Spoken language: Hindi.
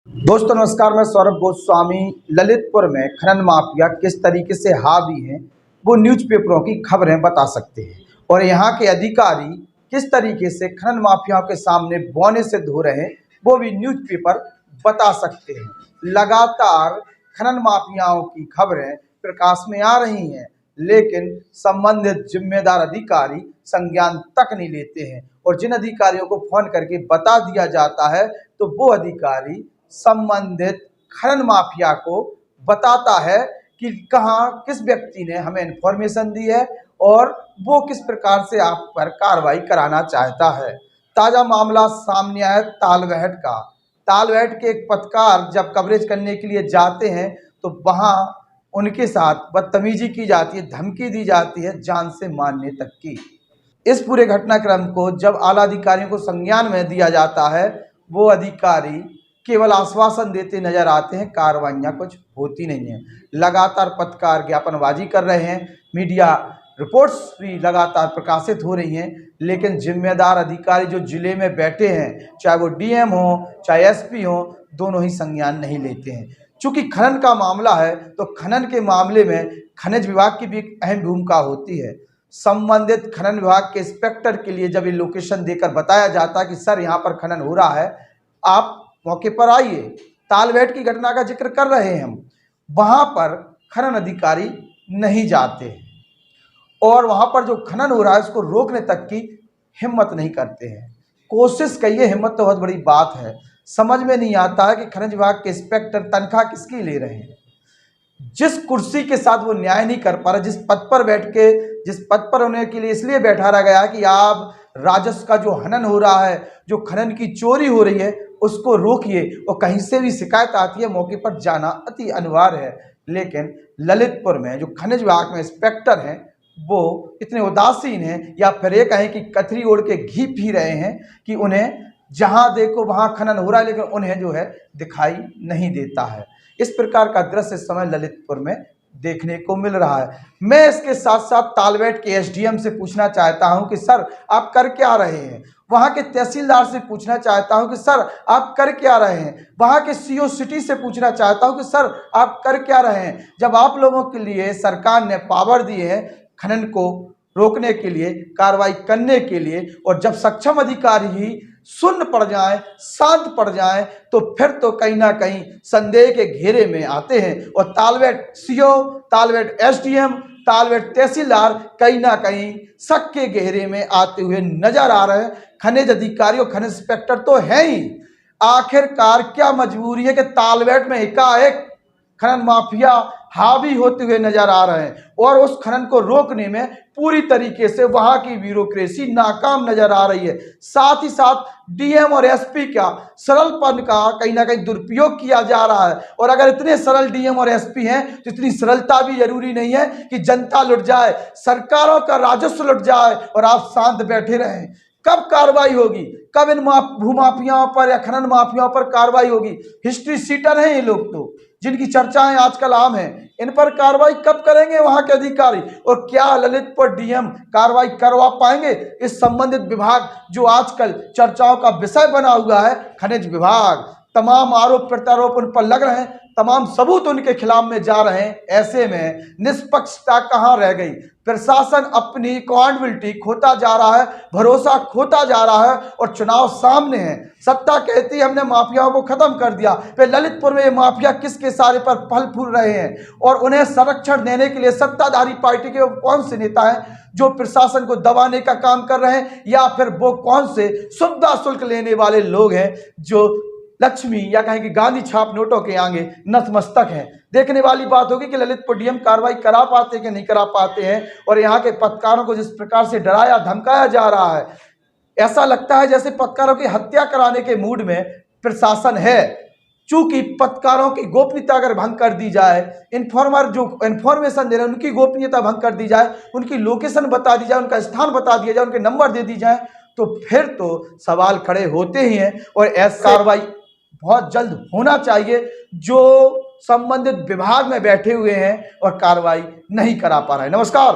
दोस्तों नमस्कार, मैं सौरभ गोस्वामी। ललितपुर में खनन माफिया किस तरीके से हावी हैं वो न्यूज़पेपरों की खबरें बता सकते हैं, और यहाँ के अधिकारी किस तरीके से खनन माफियाओं के सामने बौने से धो रहे हैं वो भी न्यूज़पेपर बता सकते हैं। लगातार खनन माफियाओं की खबरें प्रकाश में आ रही हैं, लेकिन संबंधित जिम्मेदार अधिकारी संज्ञान तक नहीं लेते हैं, और जिन अधिकारियों को फोन करके बता दिया जाता है तो वो अधिकारी संबंधित खनन माफिया को बताता है कि कहाँ किस व्यक्ति ने हमें इन्फॉर्मेशन दी है और वो किस प्रकार से आप पर कार्रवाई कराना चाहता है। ताज़ा मामला सामने आया तालबेहट का। तालबेहट के एक पत्रकार जब कवरेज करने के लिए जाते हैं तो वहाँ उनके साथ बदतमीजी की जाती है, धमकी दी जाती है, जान से मारने तक की। इस पूरे घटनाक्रम को जब आला अधिकारियों को संज्ञान में दिया जाता है, वो अधिकारी केवल आश्वासन देते नजर आते हैं, कार्रवाइयाँ कुछ होती नहीं है। लगातार पत्रकार ज्ञापनबाजी कर रहे हैं, मीडिया रिपोर्ट्स भी लगातार प्रकाशित हो रही हैं, लेकिन जिम्मेदार अधिकारी जो जिले में बैठे हैं, चाहे वो डीएम हो चाहे एसपी हो, दोनों ही संज्ञान नहीं लेते हैं। चूंकि खनन का मामला है तो खनन के मामले में खनिज विभाग की भी एक अहम भूमिका होती है। संबंधित खनन विभाग के इंस्पेक्टर के लिए जब ये लोकेशन देकर बताया जाता है कि सर यहाँ पर खनन हो रहा है, आप मौके पर आइए। तालबेहट की घटना का जिक्र कर रहे हैं हम, वहाँ पर खनन अधिकारी नहीं जाते और वहाँ पर जो खनन हो रहा है उसको रोकने तक की हिम्मत नहीं करते हैं। कोशिश कहिए, हिम्मत तो बहुत बड़ी बात है। समझ में नहीं आता है कि खनिज विभाग के इंस्पेक्टर तनख्वाह किसकी ले रहे हैं। जिस कुर्सी के साथ वो न्याय नहीं कर पा रहे, जिस पद पर बैठ के, जिस पद पर होने के लिए इसलिए बैठा रहा गया कि आप राजस्व का जो हनन हो रहा है, जो खनन की चोरी हो रही है, उसको रोकिए। और कहीं से भी शिकायत आती है, मौके पर जाना अति अनिवार्य है। लेकिन ललितपुर में जो खनिज विभाग में इंस्पेक्टर हैं वो इतने उदासीन हैं, या फिर ये कहें कि कथरी ओढ़ के घी पी रहे हैं कि उन्हें जहां देखो वहां खनन हो रहा है, लेकिन उन्हें जो है दिखाई नहीं देता है। इस प्रकार का दृश्य इस समय ललितपुर में देखने को मिल रहा है। मैं इसके साथ साथ तालबेहट के एसडीएम से पूछना चाहता हूं कि सर आप कर क्या रहे हैं। वहां के तहसीलदार से पूछना चाहता हूं कि सर आप कर क्या रहे हैं। वहां के सीओ सिटी से पूछना चाहता हूं कि सर आप कर क्या रहे हैं। जब आप लोगों के लिए सरकार ने पावर दी है खनन को रोकने के लिए, कार्रवाई करने के लिए, और जब सक्षम अधिकारी ही शून्य पड़ जाए, शांत पड़ जाए, तो फिर तो कहीं ना कहीं संदेह के घेरे में आते हैं। और तालबेहट सीओ, तालबेहट एसडीएम, तालबेहट तहसीलदार कहीं ना कहीं शक के घेरे में आते हुए नजर आ रहे हैं। खनिज अधिकारियों, खनिज इंस्पेक्टर तो है ही। आखिरकार क्या मजबूरी है कि तालबेहट में एकाएक खनन माफिया हावी होते हुए नजर आ रहे हैं, और उस खनन को रोकने में पूरी तरीके से वहां की ब्यूरोक्रेसी नाकाम नजर आ रही है। साथ ही साथ डीएम और एसपी का सरलपन का कहीं ना कहीं दुरुपयोग किया जा रहा है। और अगर इतने सरल डीएम और एसपी हैं तो इतनी सरलता भी जरूरी नहीं है कि जनता लुट जाए, सरकारों का राजस्व लुट जाए और आप शांत बैठे रहें। कब कार्रवाई होगी, कब इन भूमाफियाओं पर या खनन माफियाओं पर कार्रवाई होगी। हिस्ट्री सीटर हैं ये लोग, तो जिनकी चर्चाएं आजकल आम हैं, इन पर कार्रवाई कब करेंगे वहां के अधिकारी। और क्या ललितपुर डीएम कार्रवाई करवा पाएंगे। इस संबंधित विभाग जो आजकल चर्चाओं का विषय बना हुआ है, खनिज विभाग, तमाम आरोप प्रत्यारोप उन पर लग रहे हैं, तमाम सबूत उनके खिलाफ में जा रहे हैं। ऐसे में निष्पक्षता कहां रह गई। प्रशासन अपनी अकाउंटेबिलिटी खोता जा रहा है, भरोसा खोता जा रहा है, और चुनाव सामने है। सत्ता कहती है हमने माफियाओं को खत्म कर दिया, फिर ललितपुर में ये माफिया किसके सारे पर फल फूल रहे हैं, और उन्हें संरक्षण देने के लिए सत्ताधारी पार्टी के कौन से नेता हैं जो प्रशासन को दबाने का काम कर रहे हैं, या फिर वो कौन से सुविधा शुल्क लेने वाले लोग हैं जो लक्ष्मी या कहें कि गांधी छाप नोटों के आगे नतमस्तक हैं। देखने वाली बात होगी कि ललितपुर डीएम कार्रवाई करा पाते हैं कि नहीं करा पाते हैं। और यहाँ के पत्रकारों को जिस प्रकार से डराया धमकाया जा रहा है, ऐसा लगता है जैसे पत्रकारों की हत्या कराने के मूड में प्रशासन है। चूंकि पत्रकारों की गोपनीयता अगर भंग कर दी जाए, इन्फॉर्मर जो इन्फॉर्मेशन दे रहे हैं उनकी गोपनीयता भंग कर दी जाए, उनकी लोकेशन बता दी जाए, उनका स्थान बता दिया जाए, उनके नंबर दे दी जाए, तो फिर तो सवाल खड़े होते ही हैं। और ऐसी कार्रवाई बहुत जल्द होना चाहिए जो संबंधित विभाग में बैठे हुए हैं और कार्रवाई नहीं करा पा रहे हैं। नमस्कार।